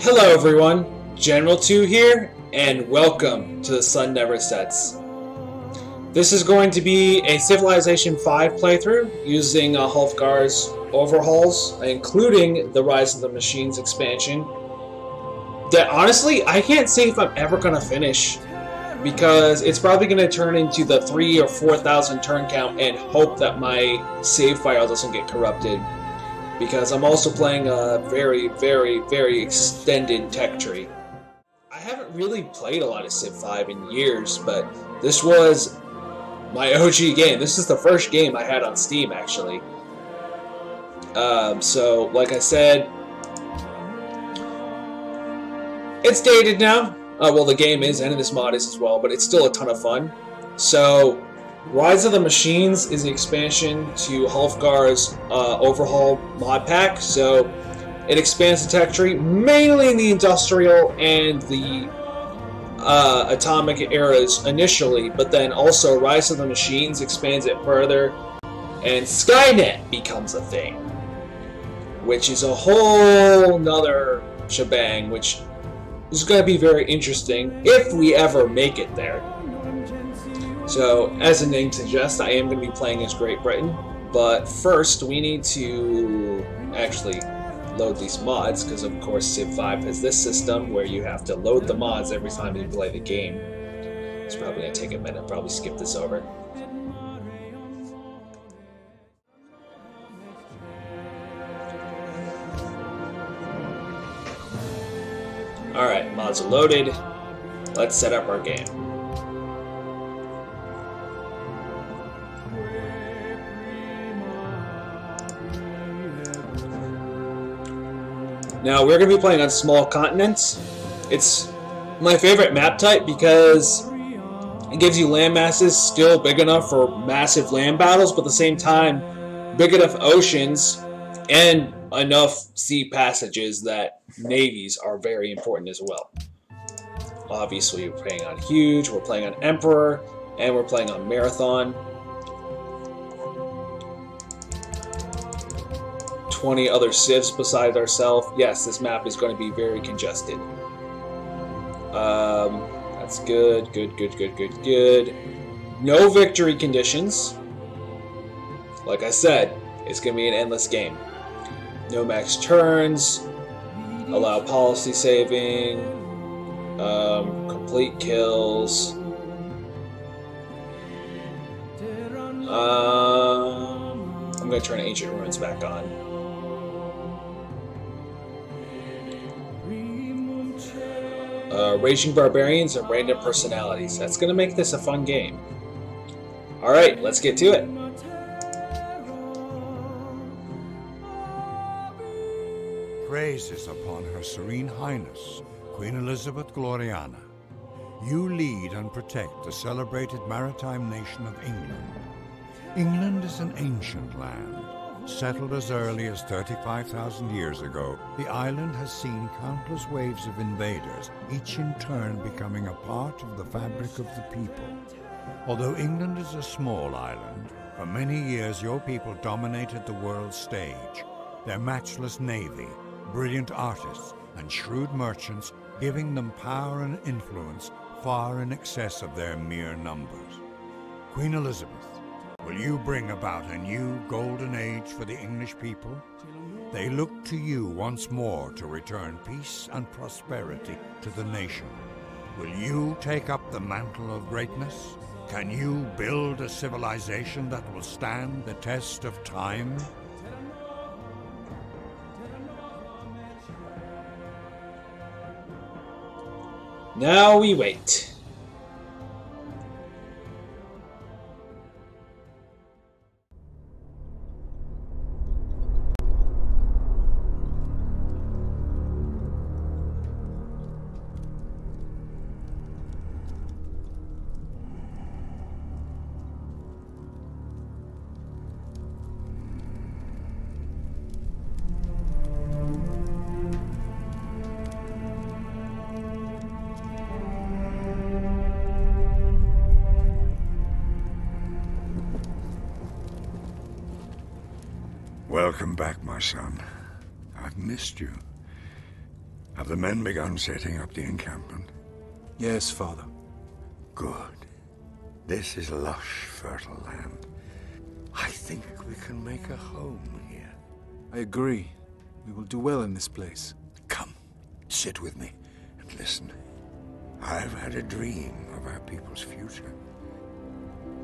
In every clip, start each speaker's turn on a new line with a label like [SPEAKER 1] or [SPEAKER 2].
[SPEAKER 1] Hello everyone, General 2 here, and welcome to the Sun Never Sets. This is going to be a Civilization 5 playthrough using Hulfgar's overhauls, including the Rise of the Machines expansion. That honestly, I can't say if I'm ever going to finish, because it's probably going to turn into the 3,000 or 4,000 turn count and hope that my save file doesn't get corrupted. Because I'm also playing a very extended tech tree. I haven't really played a lot of Civ 5 in years, but this was my OG game. This is the first game I had on Steam, actually. So, like I said, it's dated now. Well, the game is, and this mod is as well, but it's still a ton of fun. So, Rise of the Machines is the expansion to Hulfgar's overhaul mod pack, so it expands the tech tree mainly in the industrial and the atomic eras initially, but then also Rise of the Machines expands it further, and Skynet becomes a thing, which is a whole nother shebang, which is going to be very interesting if we ever make it there. So, as the name suggests, I am going to be playing as Great Britain, but first we need to actually load these mods, because of course Civ 5 has this system where you have to load the mods every time you play the game. It's probably going to take a minute, probably skip this over. Alright, mods are loaded. Let's set up our game. Now, we're going to be playing on small continents. It's my favorite map type because it gives you land masses still big enough for massive land battles, but at the same time, big enough oceans and enough sea passages that navies are very important as well. Obviously, we're playing on Huge, we're playing on Emperor, and we're playing on Marathon. 20 other civs besides ourselves. Yes, this map is going to be very congested. That's good. No victory conditions. Like I said, it's going to be an endless game. No max turns. Allow policy saving. Complete kills. I'm going to turn Ancient Ruins back on. Raging Barbarians and Random Personalities. That's going to make this a fun game. Alright, let's get to it.
[SPEAKER 2] Praises upon Her Serene Highness, Queen Elizabeth Gloriana. You lead and protect the celebrated maritime nation of England. England is an ancient land. Settled as early as 35,000 years ago, the island has seen countless waves of invaders, each in turn becoming a part of the fabric of the people. Although England is a small island, for many years your people dominated the world stage. Their matchless navy, brilliant artists, and shrewd merchants giving them power and influence far in excess of their mere numbers. Queen Elizabeth, will you bring about a new golden age for the English people? They look to you once more to return peace and prosperity to the nation. Will you take up the mantle of greatness? Can you build a civilization that will stand the test of time?
[SPEAKER 1] Now we wait.
[SPEAKER 3] Welcome back, my son. I've missed you. I've
[SPEAKER 2] the men begun setting up the encampment?
[SPEAKER 3] Yes, Father.
[SPEAKER 2] Good. This is lush, fertile land. I think we can make a home here.
[SPEAKER 3] I agree. We will do well in this place.
[SPEAKER 2] Come, sit with me and listen. I've had a dream of our people's future.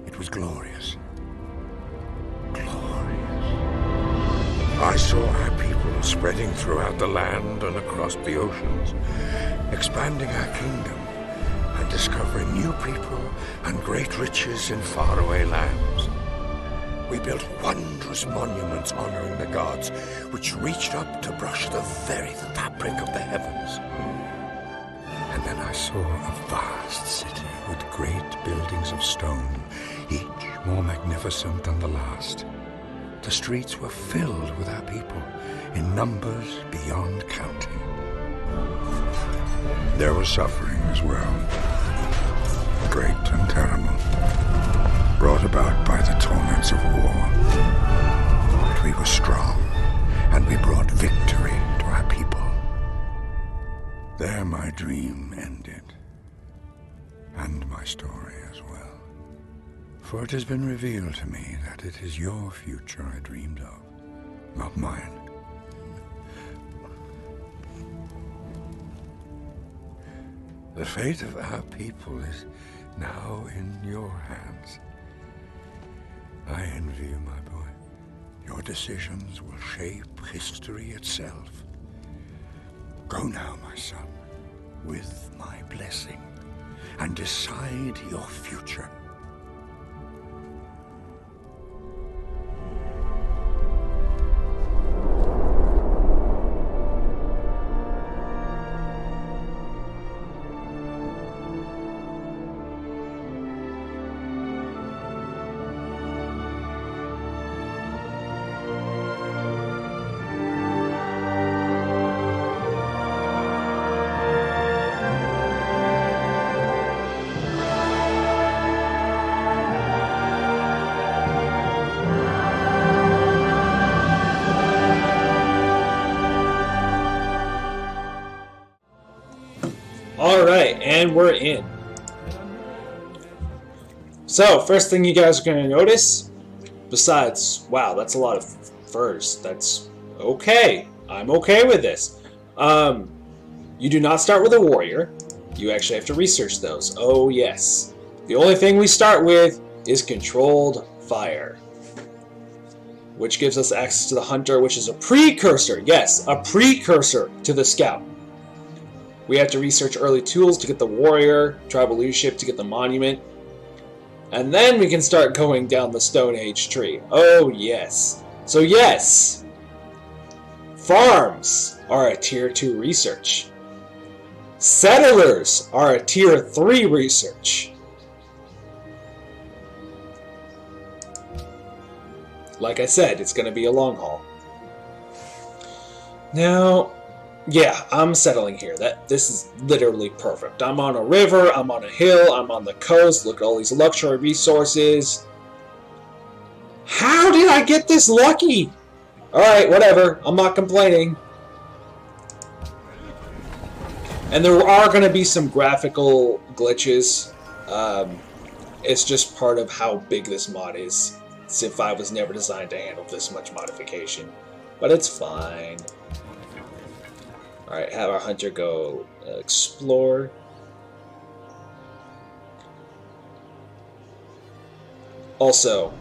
[SPEAKER 2] It was glorious. Glorious. I saw our people spreading throughout the land and across the oceans, expanding our kingdom and discovering new people and great riches in faraway lands. We built wondrous monuments honoring the gods, which reached up to brush the very fabric of the heavens. And then I saw a vast city with great buildings of stone, each more magnificent than the last. The streets were filled with our people, in numbers beyond counting. There was suffering as well, great and terrible, brought about by the torments of war. But we were strong, and we brought victory to our people. There my dream ended, and my story as well. For it has been revealed to me that it is your future I dreamed of, not mine. The fate of our people is now in your hands. I envy you, my boy. Your decisions will shape history itself. Go now, my son, with my blessing, and decide your future.
[SPEAKER 1] Alright, and we're in. So, first thing you guys are going to notice, besides, wow, that's a lot of furs. That's okay. I'm okay with this. You do not start with a warrior. You actually have to research those. Oh, yes. The only thing we start with is controlled fire, which gives us access to the hunter, which is a precursor. Yes, a precursor to the scout. We have to research early tools to get the warrior, tribal leadership to get the monument, and then we can start going down the Stone Age tree. Oh yes. So yes, farms are a tier 2 research. Settlers are a tier 3 research. Like I said, it's going to be a long haul. Now, yeah, I'm settling here. This is literally perfect. I'm on a river, I'm on a hill, I'm on the coast. Look at all these luxury resources. How did I get this lucky? Alright, whatever. I'm not complaining. And there are going to be some graphical glitches. It's just part of how big this mod is. Civ 5 was never designed to handle this much modification. But it's fine. Alright, have our hunter go explore. Also,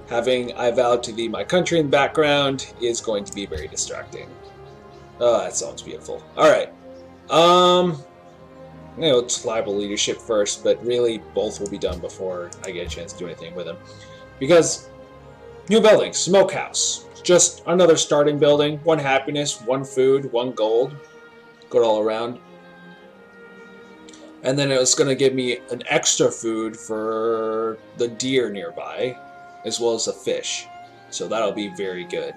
[SPEAKER 1] having I vowed to thee my country in the background is going to be very distracting. Oh, that sounds beautiful. Alright. Tribal leadership first, but really both will be done before I get a chance to do anything with them. Because, new building, smokehouse. Just another starting building. 1 happiness, 1 food, 1 gold. Good all around. And then it's going to give me an extra food for the deer nearby, as well as the fish. So that'll be very good.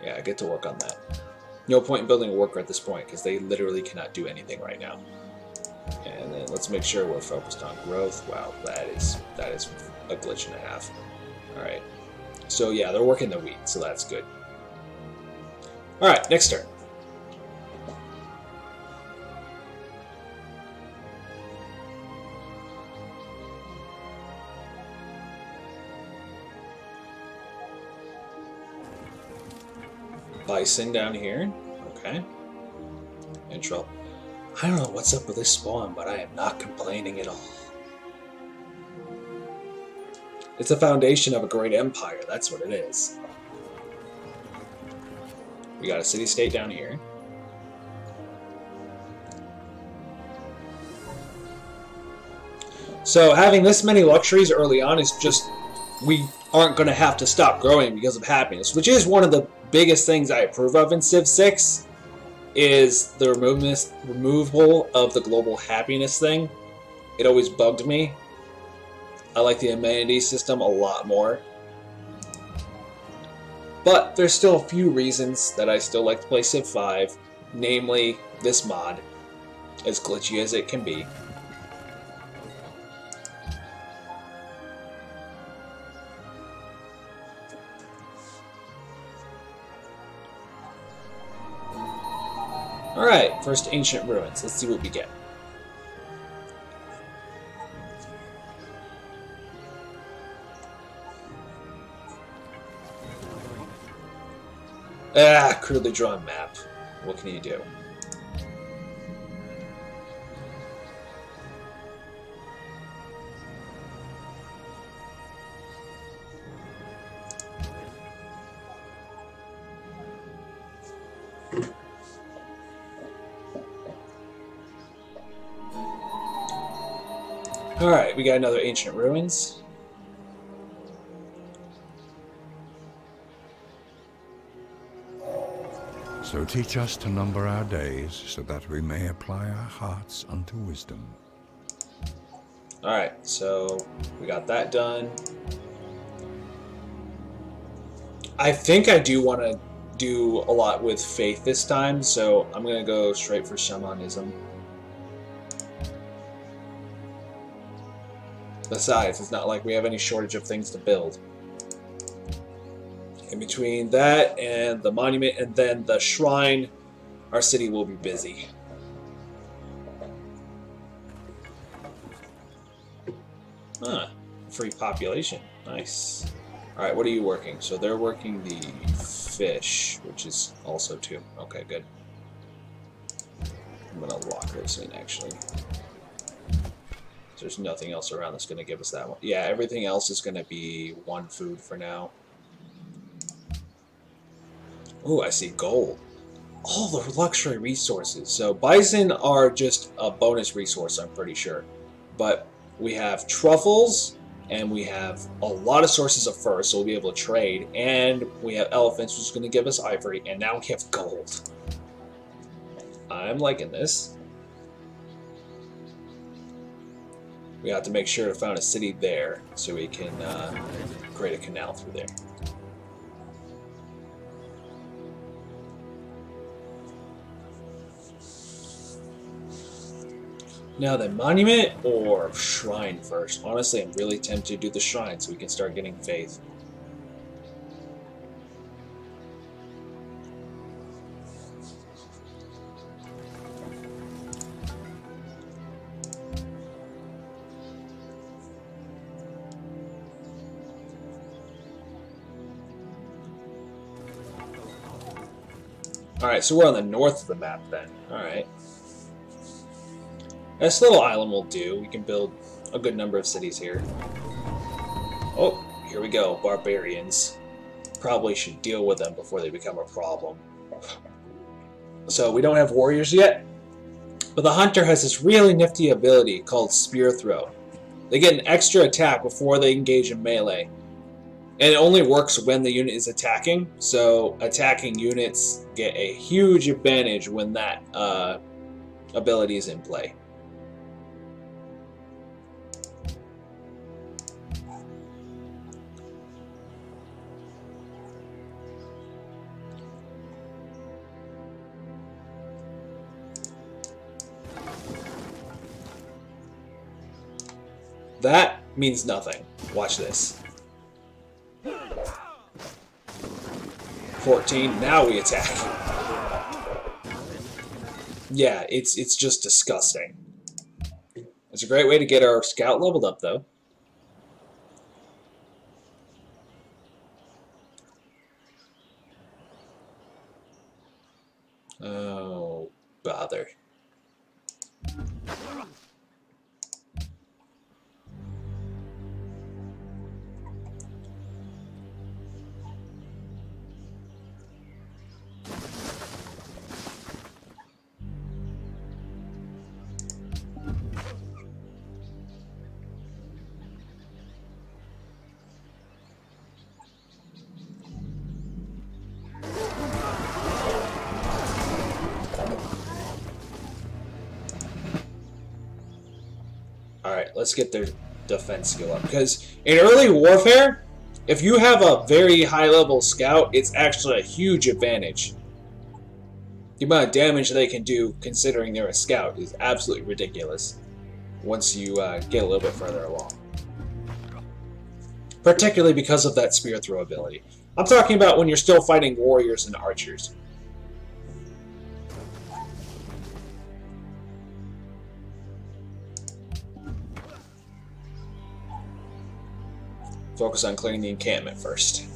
[SPEAKER 1] Yeah, I get to work on that. No point in building a worker at this point, because they literally cannot do anything right now. And then let's make sure we're focused on growth. Wow, that is a glitch and a half. Alright. So yeah, they're working the wheat, so that's good. Alright, next turn. Bison down here. Okay. Intro. I don't know what's up with this spawn, but I am not complaining at all. It's a foundation of a great empire, that's what it is. We got a city-state down here. So having this many luxuries early on is just, we aren't going to have to stop growing because of happiness, which is one of the biggest things I approve of in Civ 6, is the removal of the global happiness thing. It always bugged me. I like the amenity system a lot more. But there's still a few reasons that I still like to play Civ 5, namely this mod, as glitchy as it can be. Alright, first ancient ruins. Let's see what we get. Ah, crudely drawn map. What can you do? Alright, we got another ancient ruins.
[SPEAKER 2] So teach us to number our days, so that we may apply our hearts unto wisdom.
[SPEAKER 1] Alright, so we got that done. I think I do want to do a lot with faith this time, so I'm going to go straight for shamanism. Besides, it's not like we have any shortage of things to build. In between that and the monument and then the shrine, our city will be busy. Huh. Free population. Nice. Alright, what are you working? So they're working the fish, which is also 2. Okay, good. I'm gonna lock this in, actually. There's nothing else around that's going to give us that one. Yeah, everything else is going to be 1 food for now. Oh, I see gold. All the luxury resources. So bison are just a bonus resource, I'm pretty sure. But we have truffles, and we have a lot of sources of fur, so we'll be able to trade. And we have elephants, which is going to give us ivory. And now we have gold. I'm liking this. We have to make sure to find a city there so we can create a canal through there. Now the monument or shrine first? Honestly, I'm really tempted to do the shrine so we can start getting faith. Alright, so we're on the north of the map then. Alright. This little island will do. We can build a good number of cities here. Oh, here we go. Barbarians. Probably should deal with them before they become a problem. So we don't have warriors yet, but the hunter has this really nifty ability called Spear Throw. They get an extra attack before they engage in melee. And it only works when the unit is attacking, so attacking units get a huge advantage when that ability is in play. That means nothing. Watch this. 14, now we attack. Yeah, it's just disgusting. It's a great way to get our scout leveled up, though. Oh, bother. Alright, let's get their defense skill up. Because in early warfare, if you have a very high level scout, it's actually a huge advantage. The amount of damage they can do considering they're a scout is absolutely ridiculous once you get a little bit further along. Particularly because of that spear throw ability. I'm talking about when you're still fighting warriors and archers. Focus on clearing the encampment first.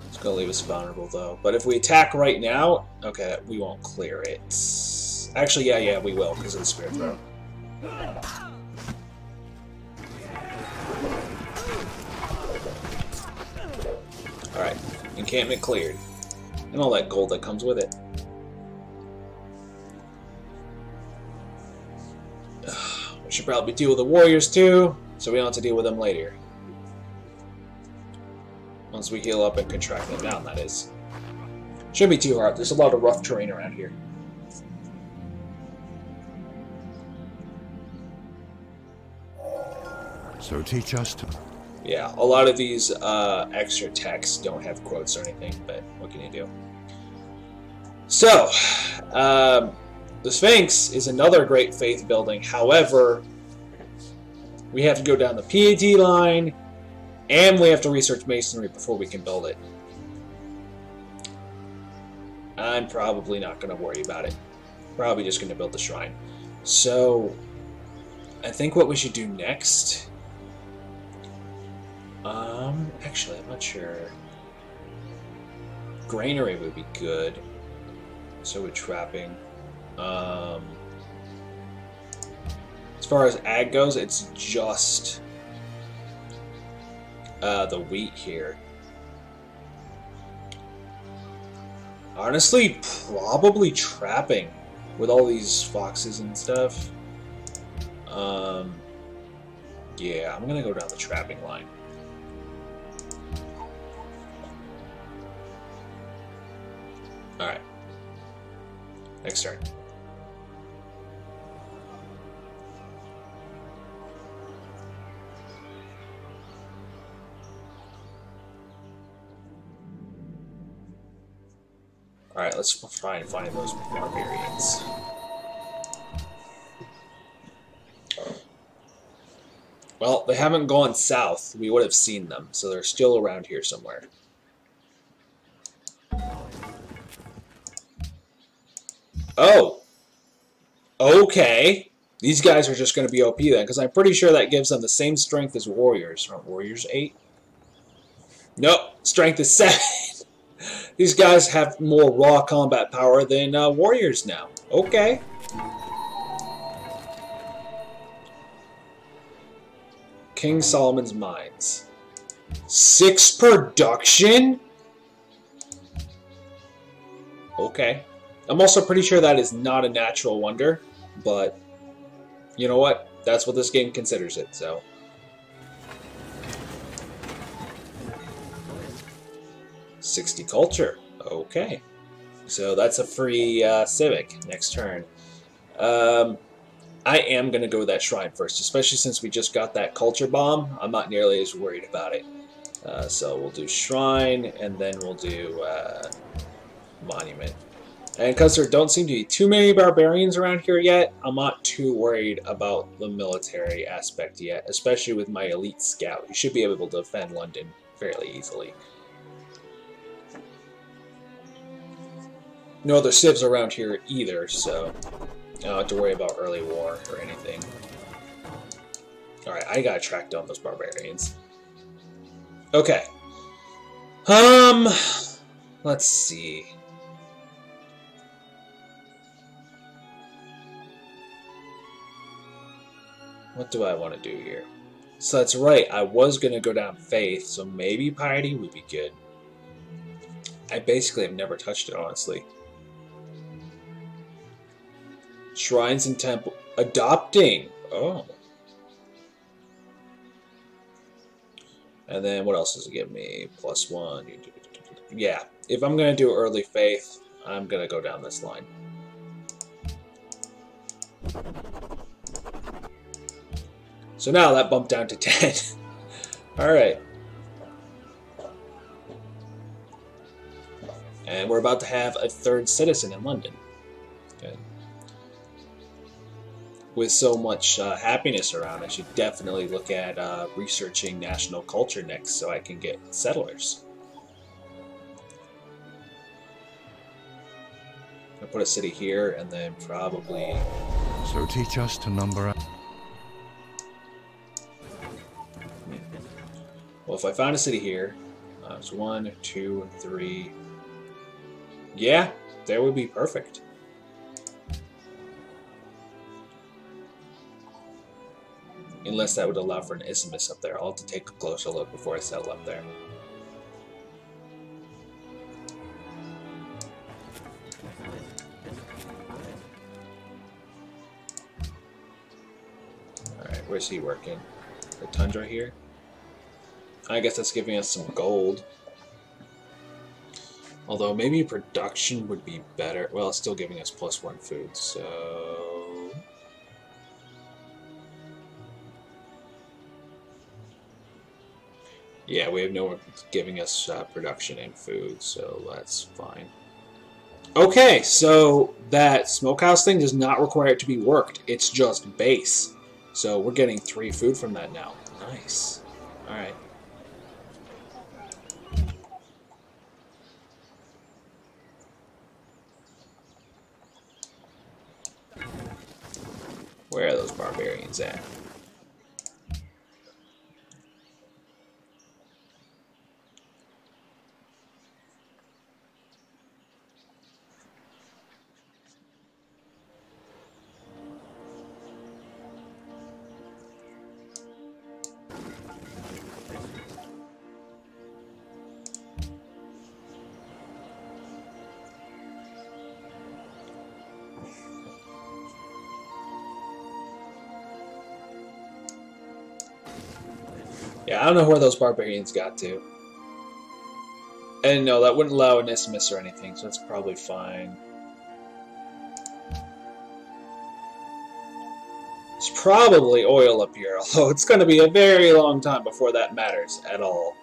[SPEAKER 1] It's gonna leave us vulnerable though. But if we attack right now, okay, we won't clear it. Actually, yeah, we will because of the spear throw. Alright, encampment cleared. And all that gold that comes with it. We should probably deal with the warriors too, so we don't have to deal with them later. Once we heal up and contract them down, that is. Shouldn't be too hard. There's a lot of rough terrain around here.
[SPEAKER 2] So teach us to...
[SPEAKER 1] Yeah, a lot of these extra texts don't have quotes or anything, but what can you do? So, the Sphinx is another great faith building. However, we have to go down the PAD line, and we have to research masonry before we can build it. I'm probably not going to worry about it. Probably just going to build the shrine. So, I think what we should do next... actually, I'm not sure. Granary would be good. So would trapping. As far as ag goes, it's just the wheat here. Honestly, probably trapping with all these foxes and stuff. Yeah, I'm gonna go down the trapping line. Alright. Next turn. Alright, let's try and find those barbarians. Well, they haven't gone south. We would have seen them, so they're still around here somewhere. Oh! Okay. These guys are just going to be OP then, because I'm pretty sure that gives them the same strength as warriors. Aren't warriors 8? Nope. Strength is 7. These guys have more raw combat power than warriors now. Okay. King Solomon's Mines. 6 production? Okay. I'm also pretty sure that is not a natural wonder, but you know what? That's what this game considers it, so. $60 culture. Okay. So that's a free civic next turn. I am going to go with that shrine first, especially since we just got that culture bomb. I'm not nearly as worried about it. So we'll do shrine, and then we'll do monument. And because there don't seem to be too many barbarians around here yet, I'm not too worried about the military aspect yet, especially with my elite scout. He should be able to defend London fairly easily. No other civs around here either, so I don't have to worry about early war or anything. Alright, I gotta track down those barbarians. Okay. Let's see. What do I want to do here? So that's right, I was going to go down faith, so maybe piety would be good. I basically have never touched it, honestly. Shrines and temple. Adopting! Oh. And then what else does it give me? +1. Yeah, if I'm going to do early faith, I'm going to go down this line. So now that bumped down to 10. Alright. And we're about to have a third citizen in London. Good. With so much happiness around, I should definitely look at researching national culture next so I can get settlers. I'll put a city here and then probably...
[SPEAKER 2] So teach us to number...
[SPEAKER 1] Well, if I found a city here, it's 1, 2, 3. Yeah, that would be perfect. Unless that would allow for an isthmus up there. I'll have to take a closer look before I settle up there. Alright, where's he working? The tundra here? I guess that's giving us some gold. Although maybe production would be better. Well, it's still giving us +1 food, so... Yeah, we have no one giving us production and food, so that's fine. Okay, so that smokehouse thing does not require it to be worked. It's just base. So we're getting 3 food from that now. Nice. Alright. Where are those barbarians at? Yeah, I don't know where those barbarians got to. And no, that wouldn't allow an isthmus or anything, so that's probably fine. It's probably oil up here, although it's going to be a very long time before that matters at all.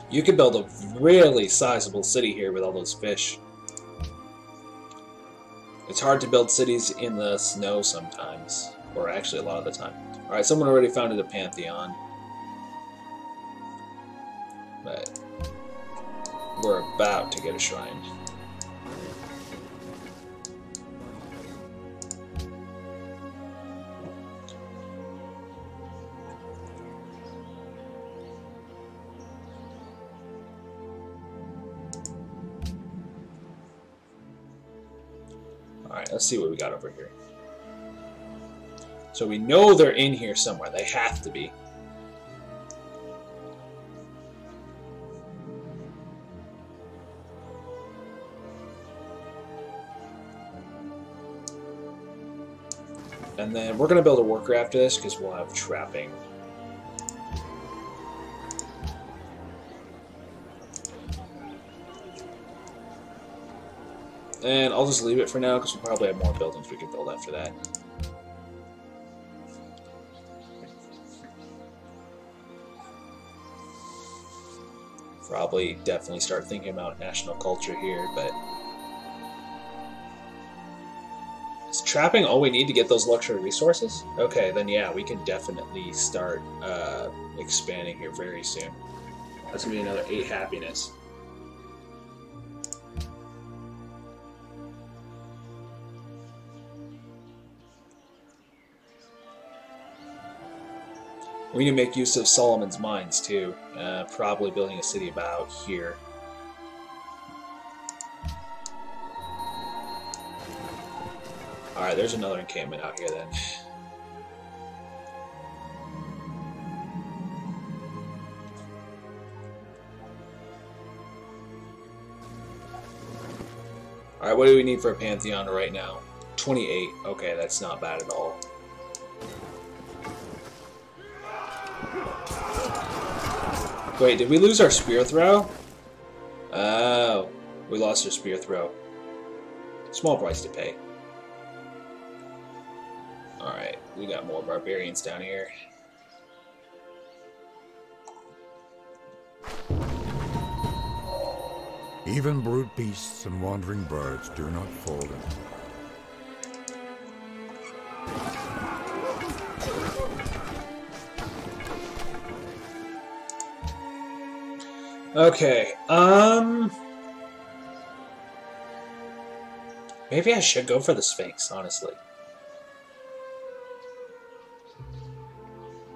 [SPEAKER 1] You could build a really sizable city here with all those fish. It's hard to build cities in the snow sometimes, or actually a lot of the time. Alright, someone already founded a pantheon. But we're about to get a shrine. Alright, let's see what we got over here. So we know they're in here somewhere. They have to be. And then we're going to build a worker after this because we'll have trapping. And I'll just leave it for now because we'll probably have more buildings we can build after that. Probably definitely start thinking about national culture here, but is trapping all we need to get those luxury resources? Okay, then yeah, we can definitely start expanding here very soon. That's gonna be another 8 happiness. We can make use of Solomon's mines too. Probably building a city about here. Alright, there's another encampment out here then. Alright, what do we need for a Pantheon right now? 28. Okay, that's not bad at all. Wait, did we lose our spear throw? Oh, we lost our spear throw. Small price to pay. Alright, we got more barbarians down here.
[SPEAKER 2] Even brute beasts and wandering birds do not fall in.
[SPEAKER 1] Okay, maybe I should go for the Sphinx, honestly.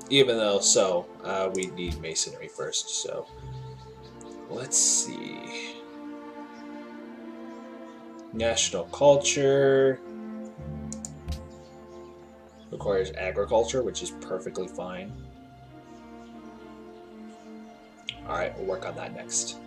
[SPEAKER 1] Even though, we need masonry first, so... Let's see... National culture... Requires agriculture, which is perfectly fine. Alright, we'll work on that next.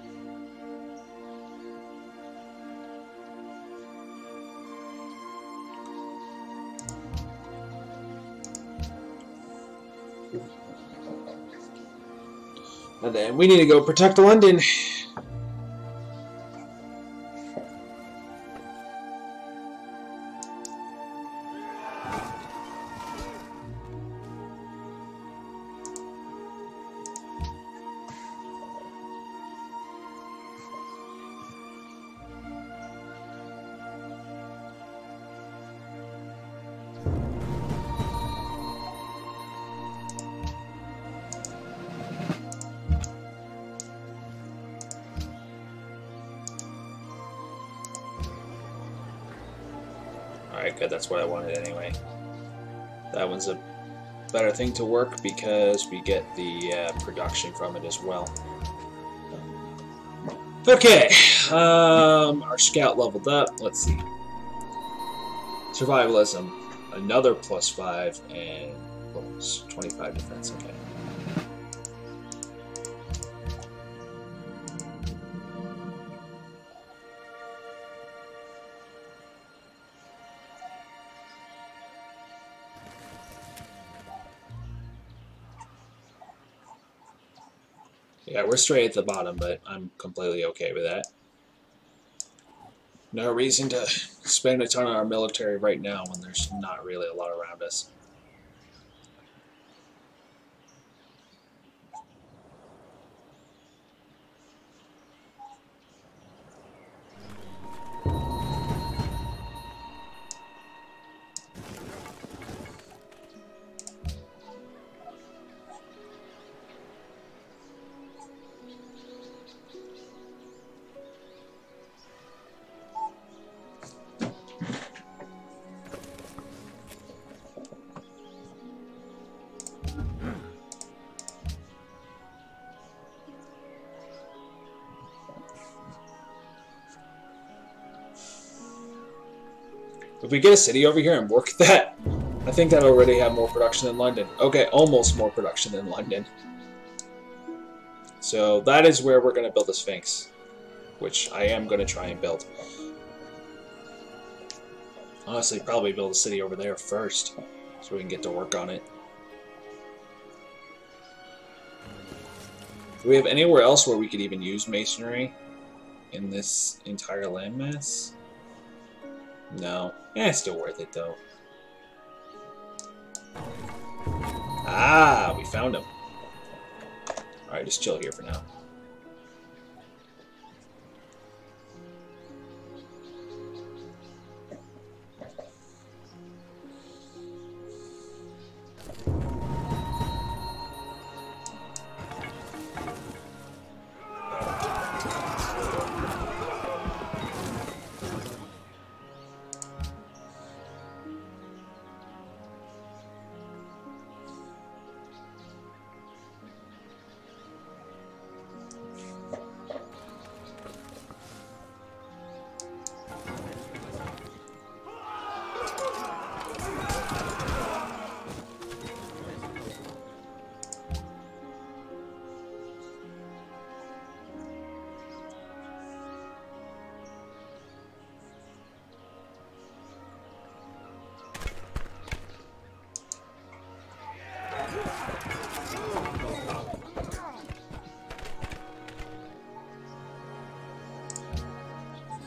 [SPEAKER 1] And then we need to go protect London. Alright, good, that's what I wanted anyway. That one's a better thing to work because we get the production from it as well. Okay, our scout leveled up. Let's see. Survivalism, another +5, and 25 defense, okay. Yeah, we're straight at the bottom, but I'm completely okay with that. No reason to spend a ton on our military right now when there's not really a lot around us. If we get a city over here and work that, I think that'll already have more production than London. Okay, almost more production than London. So that is where we're going to build the Sphinx, which I am going to try and build. Honestly, probably build a city over there first. so we can get to work on it. Do we have anywhere else where we could even use masonry in this entire landmass? No. It's still worth it, though. Ah, we found him. Alright, just chill here for now.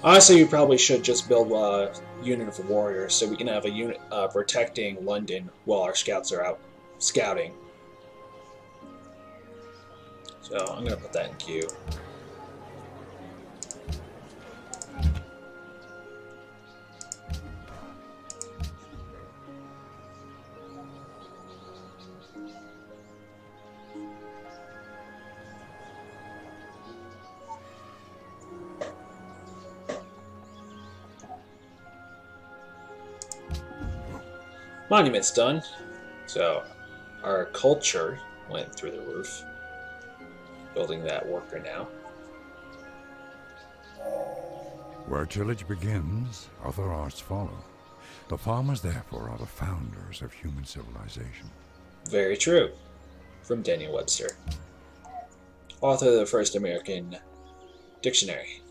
[SPEAKER 1] Honestly, we probably should just build a unit of warriors so we can have a unit protecting London while our scouts are out scouting. So I'm going to put that in queue. Monument's done. So our culture went through the roof. Building that worker now.
[SPEAKER 2] Where tillage begins, other arts follow. The farmers, therefore, are the founders of human civilization.
[SPEAKER 1] Very true. From Daniel Webster, author of the first American dictionary.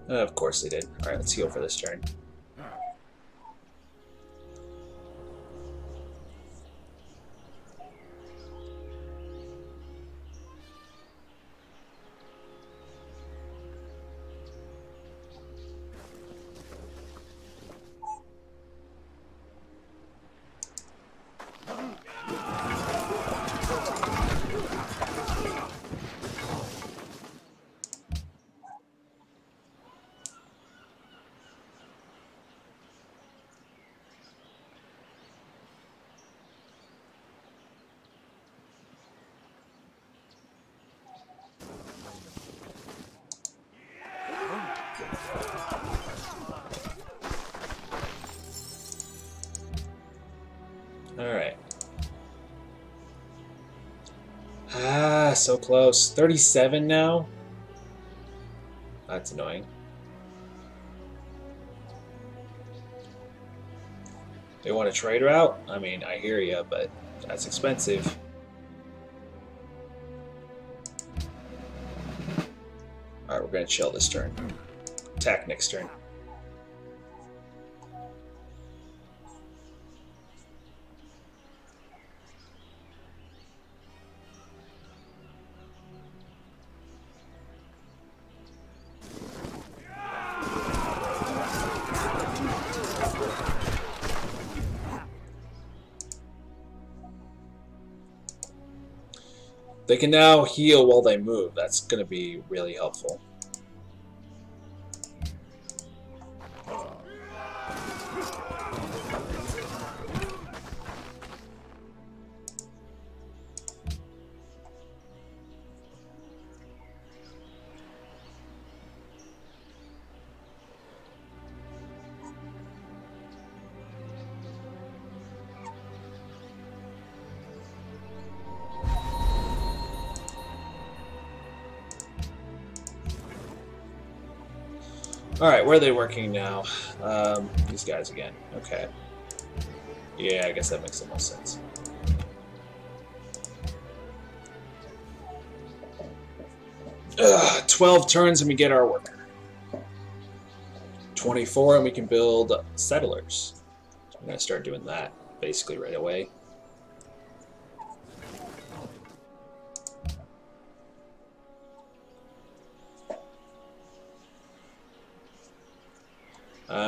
[SPEAKER 1] Of course they did. Alright, let's heal for this turn. Alright. Ah, so close. 37 now? That's annoying. They want a trade route? I mean, I hear you, but that's expensive. Alright, we're gonna chill this turn. Attack next turn. They can now heal while they move. That's going to be really helpful. Alright, where are they working now? These guys again. Okay. Yeah, I guess that makes the most sense. Ugh, 12 turns and we get our worker. 24 and we can build settlers. So I'm going to start doing that basically right away.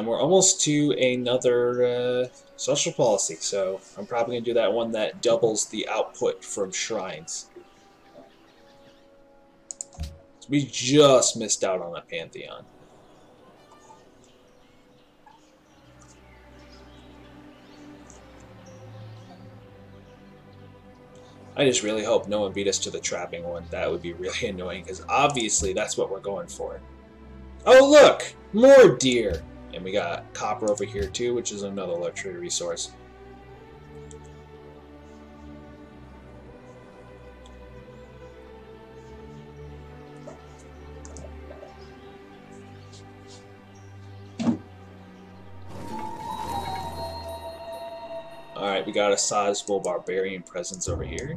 [SPEAKER 1] We're almost to another social policy, so I'm probably going to do that one that doubles the output from shrines. So we just missed out on a pantheon. I just really hope no one beat us to the trapping one. That would be really annoying, because obviously that's what we're going for. Oh look! More deer! And we got copper over here too, which is another luxury resource. Alright, we got a sizable barbarian presence over here.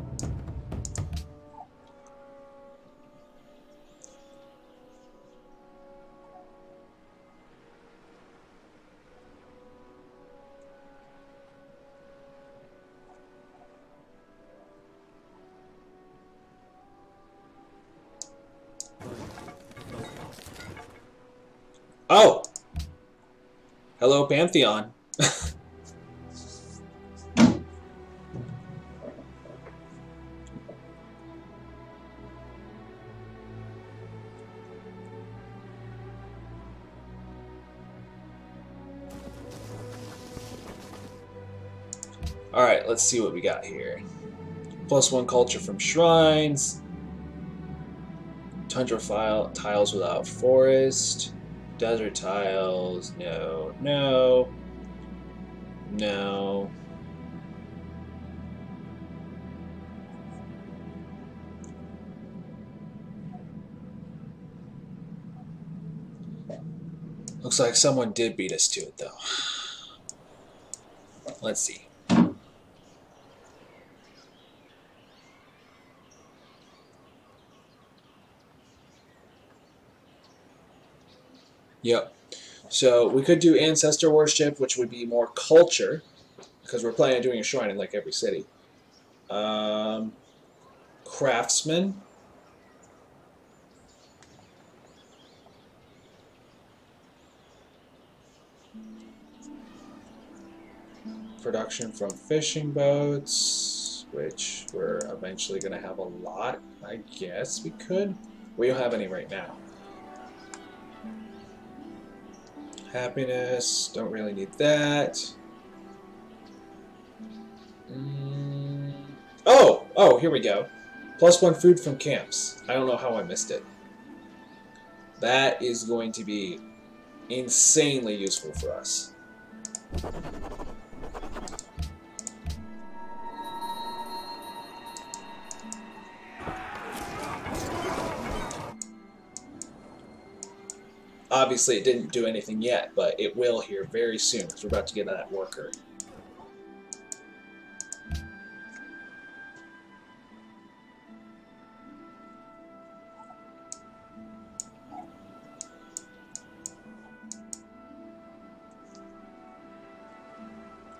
[SPEAKER 1] Oh! Hello, Pantheon. Alright, let's see what we got here. +1 culture from shrines. Tundra tiles without forest. Desert tiles. No. No. No. Looks like someone did beat us to it, though. Let's see. Yep. So we could do ancestor worship, which would be more culture, because we're planning on doing a shrine in like every city. Craftsman. Production from fishing boats, which we're eventually going to have a lot. I guess we could. We don't have any right now. Happiness, don't really need that. Oh, here we go. +1 food from camps. I don't know how I missed it. That is going to be insanely useful for us. Obviously, it didn't do anything yet, but it will here very soon, because we're about to get that worker.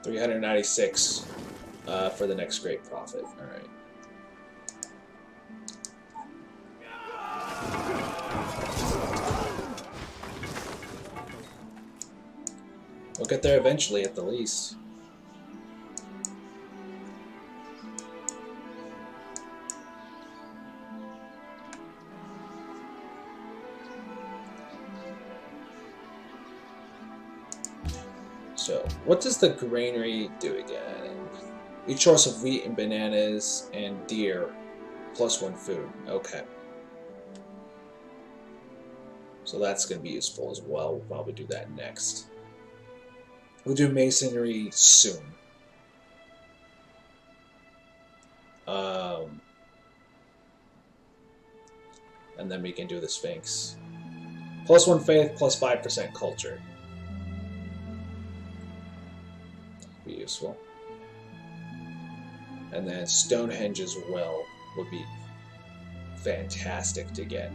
[SPEAKER 1] $396 for the next great profit. All right. We'll get there eventually, at the least. So, what does the granary do again? Each source of wheat and bananas and deer, +1 food. Okay. So that's going to be useful as well. We'll probably do that next. We'll do masonry soon. And then we can do the Sphinx. +1 faith, +5% culture. Be useful. And then Stonehenge as well would be fantastic to get.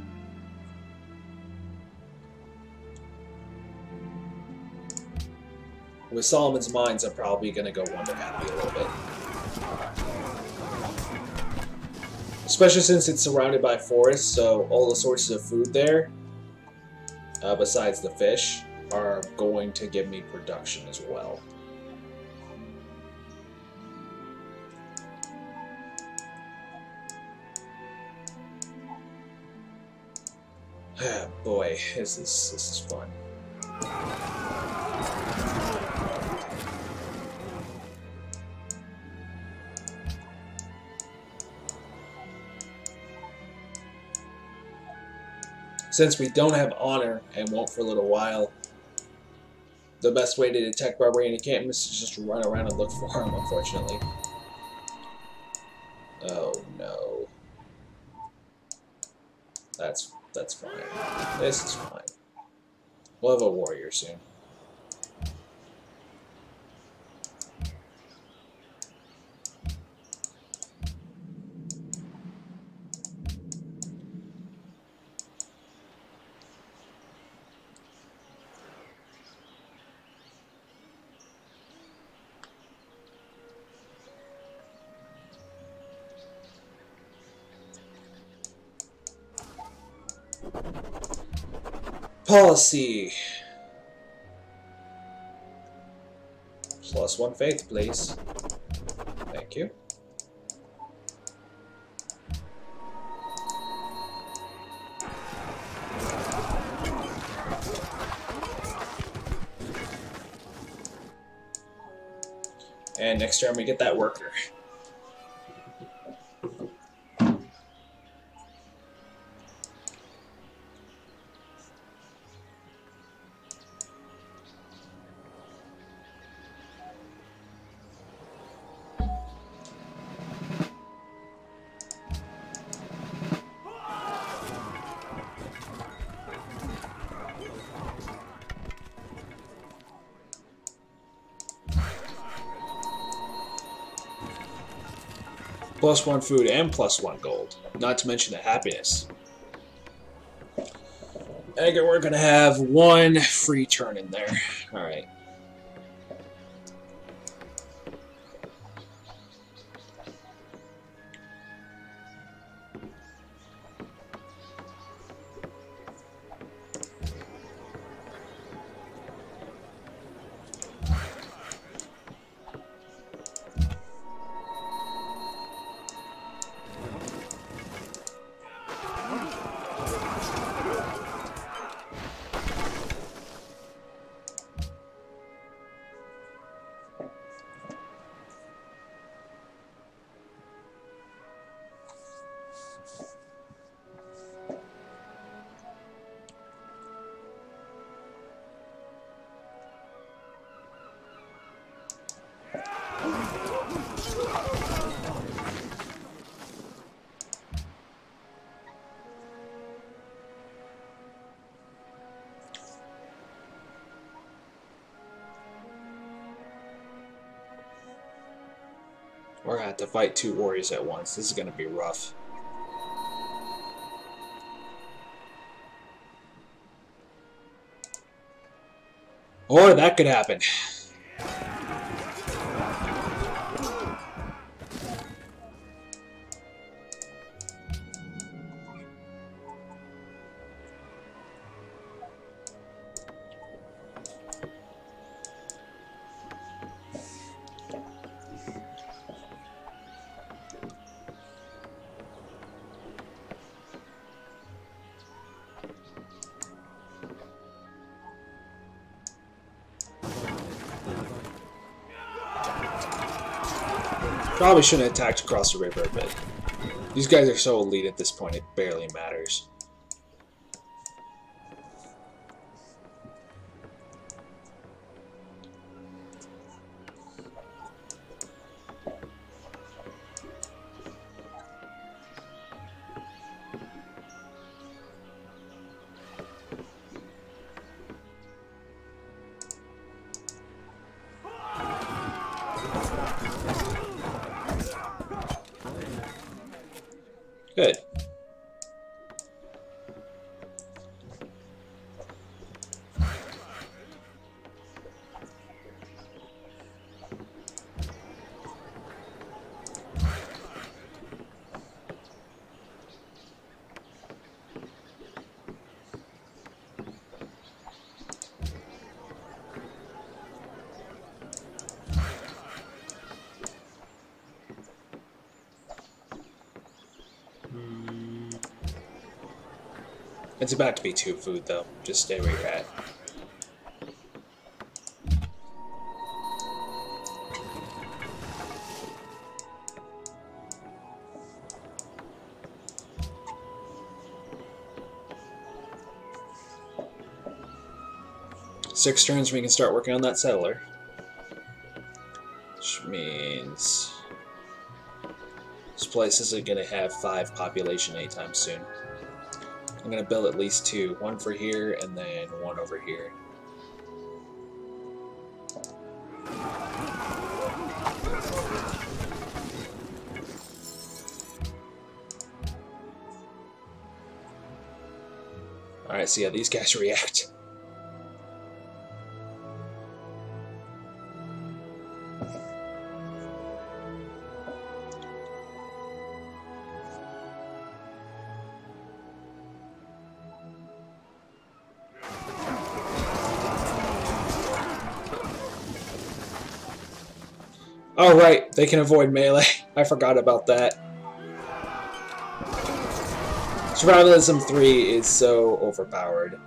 [SPEAKER 1] With Solomon's Mines, I'm probably going to go Wonder Happy a little bit. Especially since it's surrounded by forests, so all the sources of food there, besides the fish, are going to give me production as well. Boy, this is fun. Since we don't have honor and won't for a little while, the best way to detect barbarian encampments is just run around and look for them, unfortunately. Oh no. That's fine. This is fine. We'll have a warrior soon. Policy. +1 faith, please. Thank you. And next turn we get that worker. +1 food and +1 gold. Not to mention the happiness. And we're gonna have 1 free turn in there. Alright. We're gonna have to fight 2 warriors at once. This is gonna be rough. Or that could happen. Probably shouldn't have attacked across the river, but these guys are so elite at this point, it barely matters. It's about to be 2 food, though. Just stay where you're at. Six turns, we can start working on that settler. Which means this place isn't going to have 5 population anytime soon. I'm going to build at least 2. 1 for here, and then 1 over here. Alright, see how these guys react. Oh, right, they can avoid melee. I forgot about that. Survivalism 3 is so overpowered.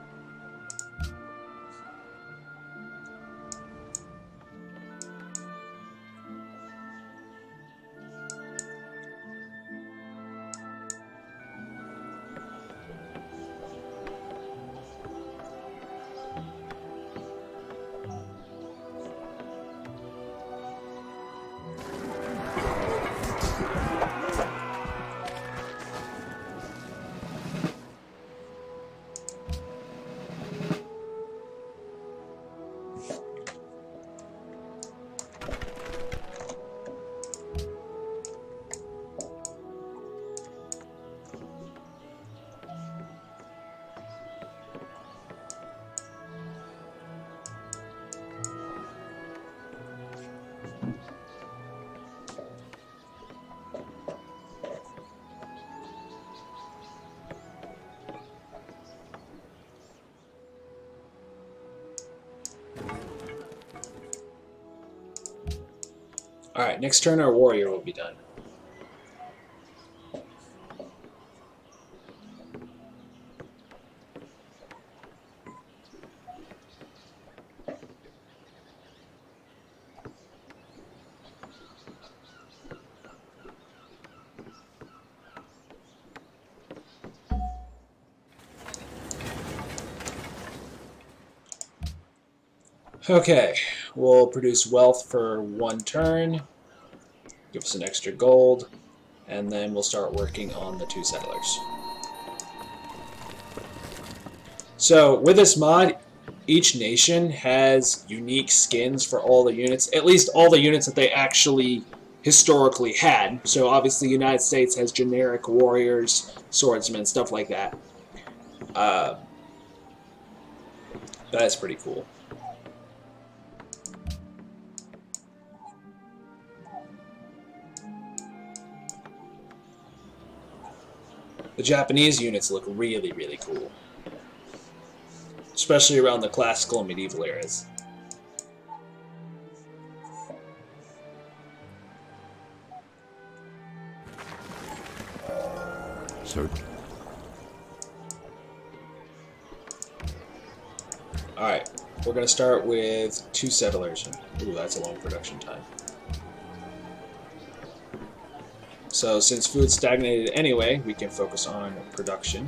[SPEAKER 1] Alright, next turn our warrior will be done. Okay, we'll produce wealth for 1 turn, give us an extra gold, and then we'll start working on the 2 settlers. So with this mod, each nation has unique skins for all the units, at least all the units that they actually historically had. So obviously the United States has generic warriors, swordsmen, stuff like that. That's pretty cool. The Japanese units look really, really cool. Especially around the classical and medieval eras.
[SPEAKER 2] So,
[SPEAKER 1] alright, we're going to start with 2 settlers. Ooh, that's a long production time. So since food's stagnated anyway, we can focus on production.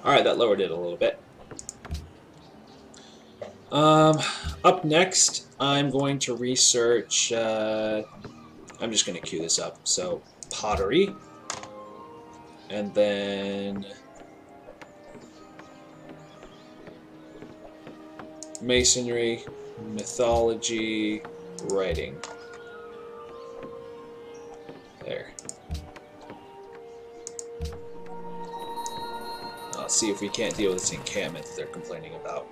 [SPEAKER 1] Alright, that lowered it a little bit. Up next, I'm going to research, I'm just going to queue this up. So, pottery, and then masonry, mythology, writing. There. I'll see if we can't deal with this encampment that they're complaining about.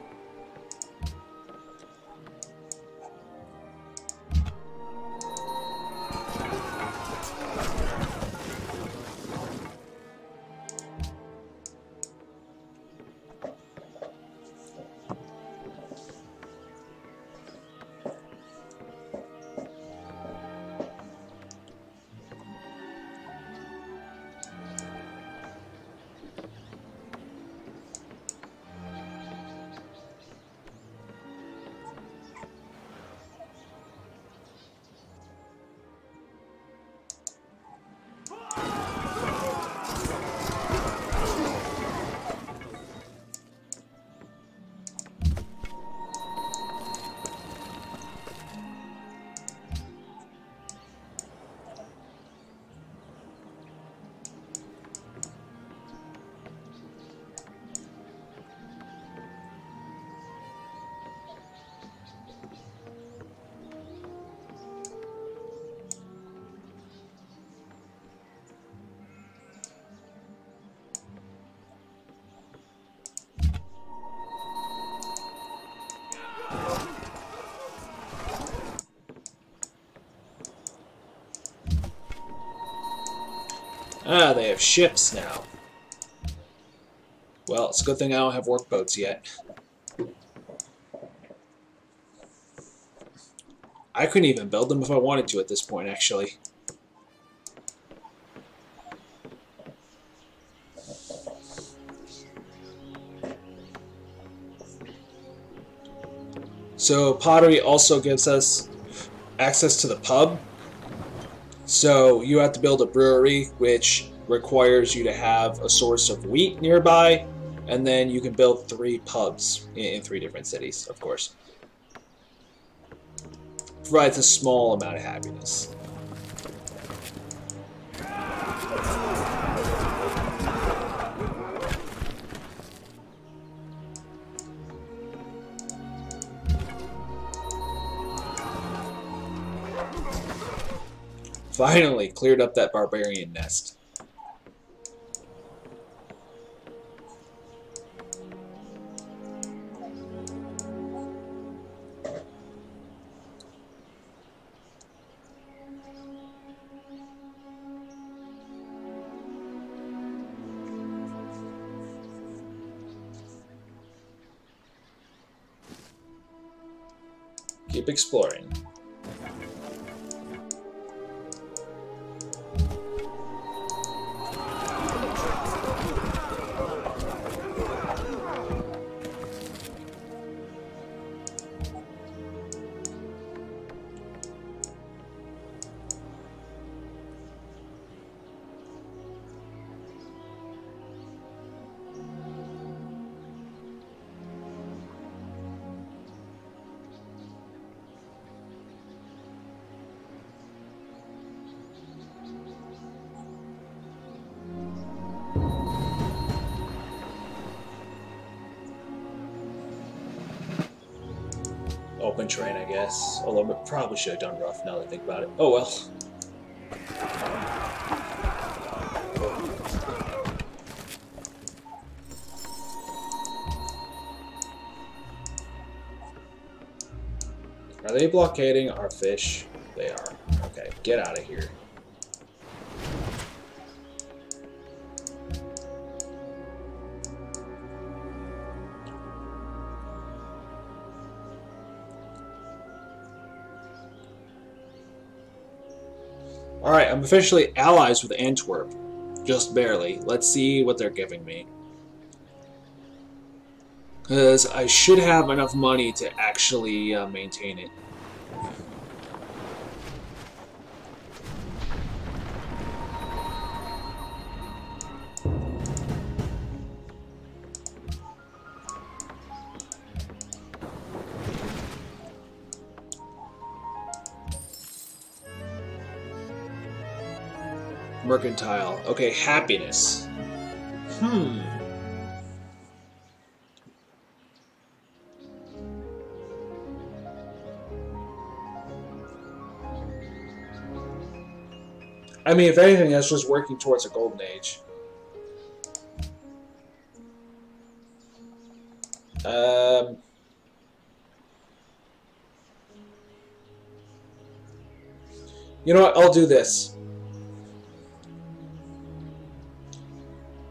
[SPEAKER 1] Ah, they have ships now. Well, it's a good thing I don't have workboats yet. I couldn't even build them if I wanted to at this point, actually. So pottery also gives us access to the pub. So you have to build a brewery, which requires you to have a source of wheat nearby, and then you can build 3 pubs in 3 different cities, of course. Provides a small amount of happiness. Finally cleared up that barbarian nest. Keep exploring. Open terrain, I guess. Although I probably should have done rough now that I think about it. Oh well. Are they blockading our fish? They are. Okay, get out of here. Alright, I'm officially allies with Antwerp. Just barely. Let's see what they're giving me. Because I should have enough money to actually maintain it. Mercantile. Okay, happiness. I mean, if anything, that's just working towards a golden age. You know what? I'll do this.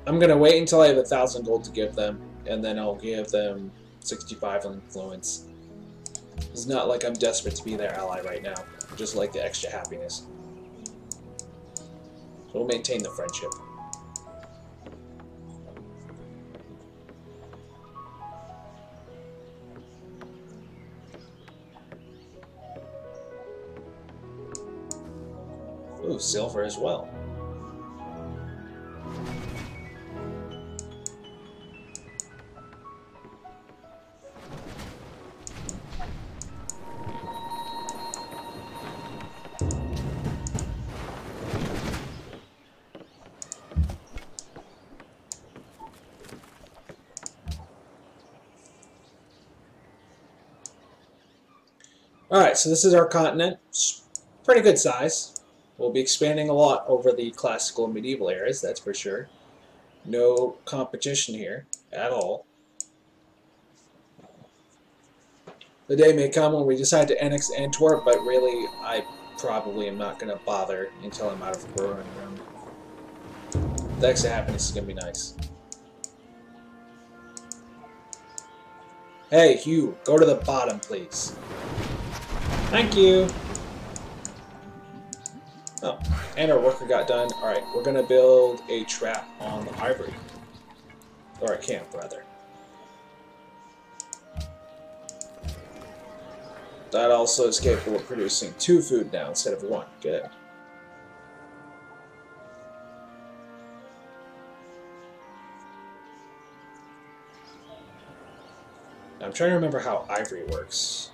[SPEAKER 1] I'm gonna wait until I have 1,000 gold to give them, and then I'll give them 65 influence. It's not like I'm desperate to be their ally right now. I just like the extra happiness. So we'll maintain the friendship. Ooh, silver as well. Alright, so this is our continent. It's pretty good size. We'll be expanding a lot over the classical and medieval eras, that's for sure. No competition here at all. The day may come when we decide to annex Antwerp, but really, I probably am not going to bother until I'm out of the growing room. The extra happiness is gonna be nice. Hey, Hugh, go to the bottom, please. Thank you. Oh, and our worker got done. Alright, we're gonna build a trap on the ivory. Or a camp, rather. That also is capable of producing 2 food now instead of 1. Good. I'm trying to remember how ivory works.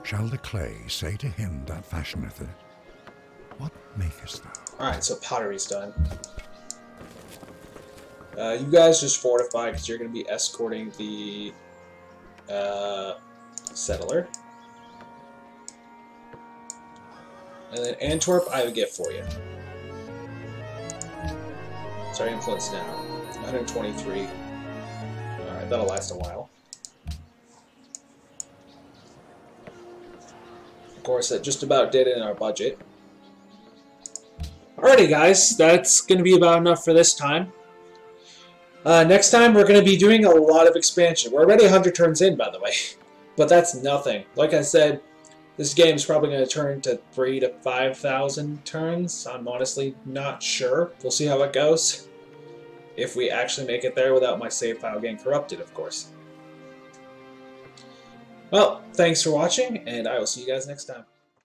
[SPEAKER 2] Shall the clay say to him that fashioneth it, what makest thou?
[SPEAKER 1] Alright, so pottery's done. You guys just fortify because you're going to be escorting the settler. And then Antwerp, I have a gift for you. Sorry, influence now. 123. Alright, that'll last a while. Of course, that just about did it in our budget. Alrighty, guys, that's going to be about enough for this time. Next time, we're going to be doing a lot of expansion. We're already 100 turns in, by the way. But that's nothing. Like I said, this game is probably going to turn to 3,000 to 5,000 turns. I'm honestly not sure. We'll see how it goes. If we actually make it there without my save file getting corrupted, of course. Well, thanks for watching, and I will see you guys next time.